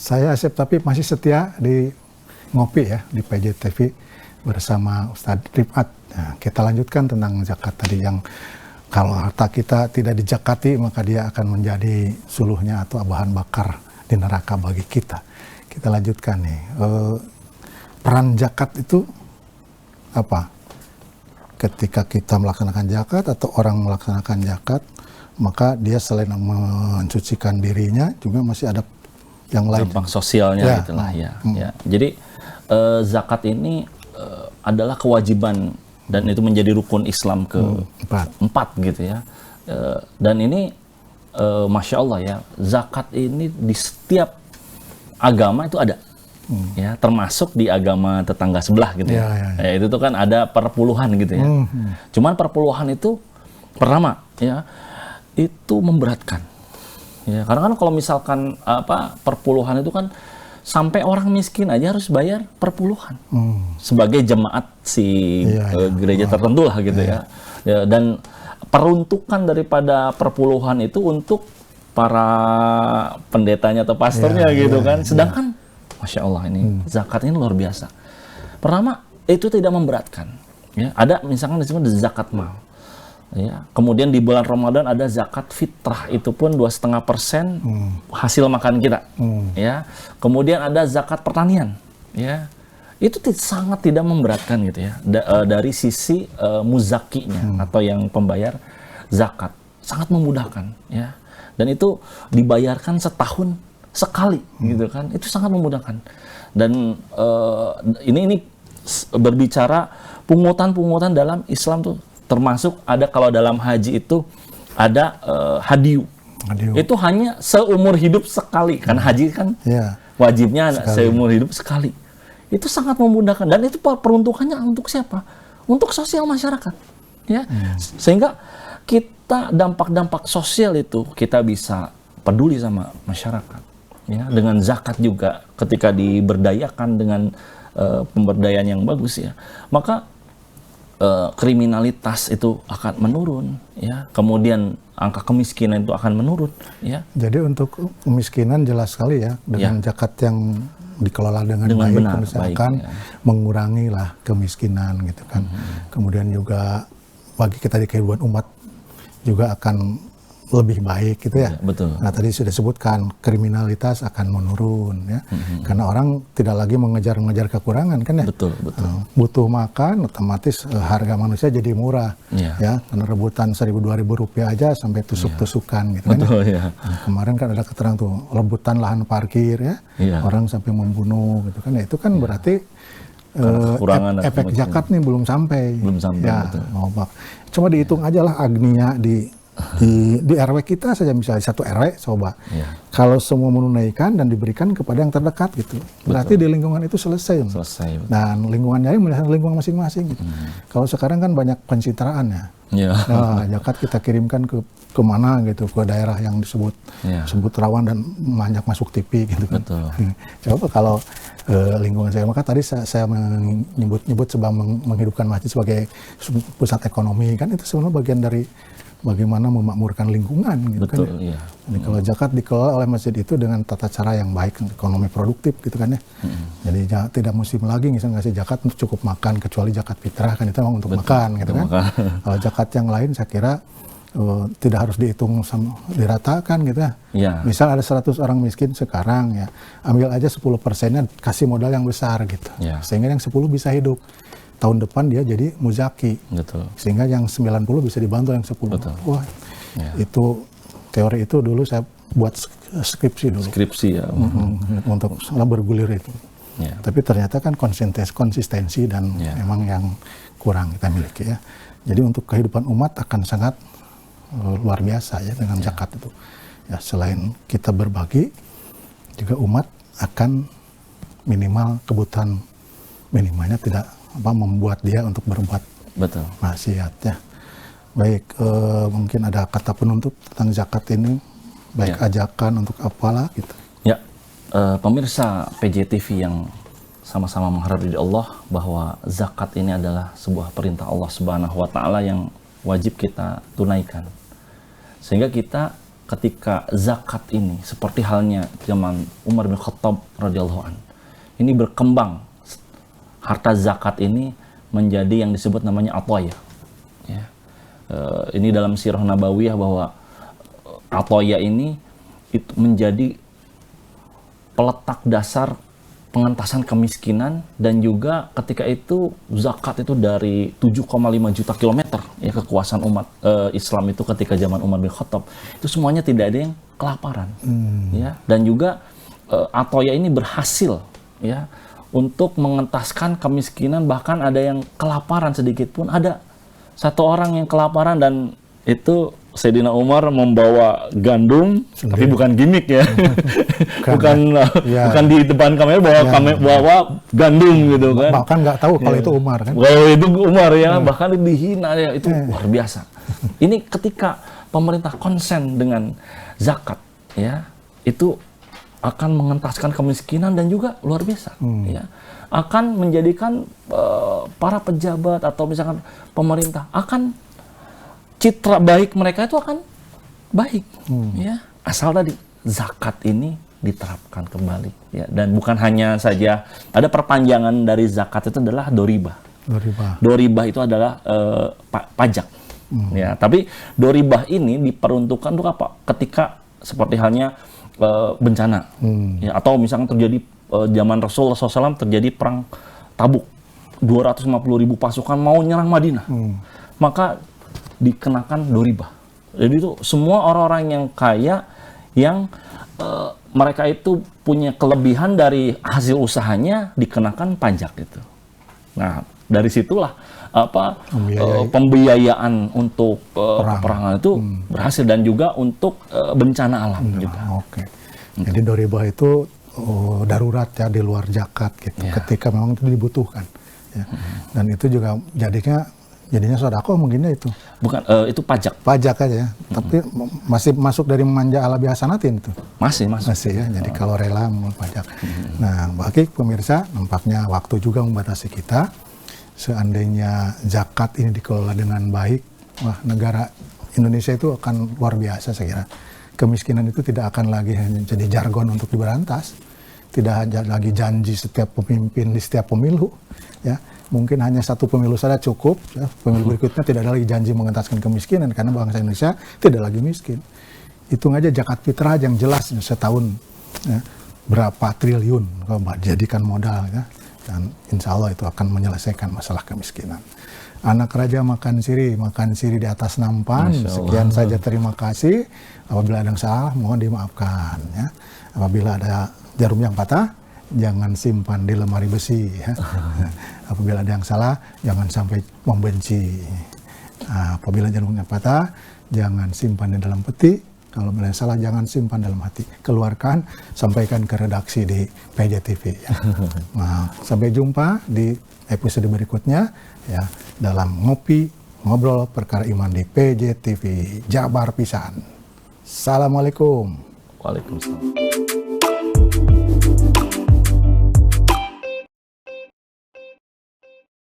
Saya Asep tapi masih setia di ngopi ya di PJTV bersama Ustadz Rifat. Nah, kita lanjutkan tentang zakat tadi yang kalau harta kita tidak dijakati maka dia akan menjadi suluhnya atau bahan bakar di neraka bagi kita. Kita lanjutkan nih. Peran zakat itu apa? Ketika kita melaksanakan zakat atau orang melaksanakan zakat, maka dia selain mensucikan dirinya juga masih ada yang lain. Dampak sosialnya ya. Gitulah ya. Ya. Jadi zakat ini adalah kewajiban dan itu menjadi rukun Islam keempat gitu ya. Dan ini Masya Allah ya, zakat ini di setiap agama itu ada. Ya, termasuk di agama tetangga sebelah gitu ya. Ya, itu tuh kan ada perpuluhan gitu ya. Cuman perpuluhan itu pertama ya itu memberatkan. Ya, karena kan kalau misalkan perpuluhan itu kan sampai orang miskin aja harus bayar perpuluhan sebagai jemaat gereja tertentu lah gitu ya. Dan peruntukan daripada perpuluhan itu untuk para pendetanya atau pastornya gitu kan. Sedangkan Masya Allah ini zakat ini luar biasa. Pertama itu tidak memberatkan. Ya, ada misalkan disebut zakat mal. Ya, kemudian di bulan Ramadan ada zakat fitrah, itu pun 2,5% hasil makan kita. Ya, kemudian ada zakat pertanian. Ya, itu sangat tidak memberatkan gitu ya. Dari sisi muzakinya atau yang pembayar zakat sangat memudahkan. Ya, dan itu dibayarkan setahun sekali gitu kan. Itu sangat memudahkan. Dan ini berbicara pungutan dalam Islam tuh. Termasuk ada kalau dalam haji itu ada hadiu. Itu hanya seumur hidup sekali. Karena haji kan wajibnya seumur hidup sekali. Itu sangat memudahkan. Dan itu peruntukannya untuk siapa? Untuk sosial masyarakat. Ya. Sehingga kita dampak-dampak sosial itu kita bisa peduli sama masyarakat. Ya. Dengan zakat juga ketika diberdayakan dengan pemberdayaan yang bagus ya. Maka kriminalitas itu akan menurun, ya. Kemudian angka kemiskinan itu akan menurun, ya. Jadi untuk kemiskinan jelas sekali ya dengan zakat yang dikelola dengan baik, benar, misalkan mengurangi lah kemiskinan gitu kan. Kemudian juga bagi kita di kehidupan umat juga akan lebih baik gitu ya. Betul. Nah tadi sudah sebutkan kriminalitas akan menurun ya, karena orang tidak lagi mengejar kekurangan kan ya. Betul. Butuh makan, otomatis harga manusia jadi murah ya, karena rebutan 1.000-2.000 rupiah aja sampai tusuk-tusukan gitu kan. Betul, ya. Nah, kemarin kan ada keterangan tuh rebutan lahan parkir ya, orang sampai membunuh gitu kan. Ya, itu kan berarti efek zakat nih belum sampai. Ya, cuma dihitung aja lah agnia di RW kita saja, misalnya satu RW coba kalau semua menunaikan dan diberikan kepada yang terdekat gitu, berarti di lingkungan itu selesai. Dan lingkungannya lingkungan masing-masing gitu. Kalau sekarang kan banyak pencitraan ya. Nah, zakat kita kirimkan ke mana gitu, ke daerah yang disebut rawan dan banyak masuk TV gitu kan. Coba kalau lingkungan saya, maka tadi saya menyebut sebab menghidupkan masjid sebagai pusat ekonomi kan, itu sebenarnya bagian dari bagaimana memakmurkan lingkungan gitu kan ya. Jadi kalau zakat dikelola oleh masjid itu dengan tata cara yang baik, ekonomi produktif gitu kan ya. Jadi tidak musim lagi misalnya ngasih zakat untuk cukup makan, kecuali zakat fitrah kan itu memang untuk makan gitu kan. Kalau zakat yang lain saya kira tidak harus dihitung diratakan gitu ya. Misal ada 100 orang miskin sekarang ya, ambil aja 10%-nya kasih modal yang besar gitu. Sehingga yang 10 bisa hidup. Tahun depan dia jadi muzaki. Sehingga yang 90 bisa dibantu yang 10. Wah, itu teori itu dulu saya buat skripsi dulu. Untuk bergulir itu. Tapi ternyata kan konsistensi dan memang yang kurang kita miliki ya. Jadi untuk kehidupan umat akan sangat luar biasa ya dengan zakat itu. Ya, selain kita berbagi, juga umat akan minimal kebutuhan minimalnya tidak membuat dia untuk berbuat maksiat ya. Baik, mungkin ada kata penutup tentang zakat ini, baik ajakan untuk apalah gitu. Ya, pemirsa PJTV yang sama-sama mengharap dari Allah bahwa zakat ini adalah sebuah perintah Allah Subhanahu wa Ta'ala yang wajib kita tunaikan. Sehingga kita ketika zakat ini seperti halnya zaman Umar bin Khattab radhiyallahu an, ini berkembang, harta zakat ini menjadi yang disebut namanya atoya. Ya. Ini dalam sirah nabawiyah bahwa atoya ini itu menjadi peletak dasar pengentasan kemiskinan, dan juga ketika itu zakat itu dari 7,5 juta kilometer ya kekuasaan umat Islam itu ketika zaman Umar bin Khattab itu semuanya tidak ada yang kelaparan ya, dan juga atoya ini berhasil ya untuk mengentaskan kemiskinan, bahkan ada yang kelaparan sedikit pun, ada satu orang yang kelaparan dan itu Sayyidina Umar membawa gandum, tapi bukan gimmick ya, bukan di depan kamera bawa gandum gitu kan. Bahkan nggak tahu kalau itu Umar kan. Kalau itu Umar ya, bahkan dihina ya, itu luar biasa. Ini ketika pemerintah konsen dengan zakat ya, itu akan mengentaskan kemiskinan dan juga luar biasa ya. Akan menjadikan para pejabat atau misalkan pemerintah akan citra baik mereka itu akan baik ya, asal tadi zakat ini diterapkan kembali ya. Dan bukan hanya saja ada perpanjangan dari zakat, itu adalah doribah. Doribah itu adalah pajak ya, tapi doribah ini diperuntukkan untuk apa? Ketika seperti halnya bencana ya, atau misalnya terjadi zaman Rasulullah SAW terjadi perang Tabuk, 250.000 pasukan mau nyerang Madinah, maka dikenakan doribah. Jadi itu semua orang-orang yang kaya yang mereka itu punya kelebihan dari hasil usahanya dikenakan pajak itu. Nah, dari situlah pembiayaan untuk peperangan itu berhasil, dan juga untuk bencana alam juga. Oke. Jadi doribah itu darurat ya, di luar zakat gitu. Ketika memang itu dibutuhkan. Ya. Dan itu juga jadinya sedekah mungkinnya itu. Bukan, itu pajak. Pajak aja ya. Tapi masih masuk dari manja ala biasanatin itu. Masih ya. Jadi kalau rela mau pajak. Nah, bagi pemirsa, nampaknya waktu juga membatasi kita. Seandainya zakat ini dikelola dengan baik, wah, negara Indonesia itu akan luar biasa saya kira. Kemiskinan itu tidak akan lagi hanya jadi jargon untuk diberantas. Tidak hanya lagi janji setiap pemimpin di setiap pemilu, ya. Mungkin hanya satu pemilu saja cukup, ya. Pemilu berikutnya tidak ada lagi janji mengentaskan kemiskinan, karena bangsa Indonesia tidak lagi miskin. Hitung aja zakat fitrah yang jelas ya, setahun ya, berapa triliun kalau dijadikan modal ya, dan insya Allah itu akan menyelesaikan masalah kemiskinan. Anak raja makan siri di atas nampan. Sekian saja, terima kasih. Apabila ada yang salah mohon dimaafkan ya. Apabila ada jarum yang patah, jangan simpan di lemari besi ya. Apabila ada yang salah, jangan sampai membenci. Apabila jarumnya patah, jangan simpan di dalam peti. Kalau ada yang salah, jangan simpan dalam hati. Keluarkan, sampaikan ke redaksi di PJTV ya. Nah, sampai jumpa di episode berikutnya ya, dalam ngobrol perkara iman di PJTV Jabar Pisan. Assalamualaikum. Waalaikumsalam.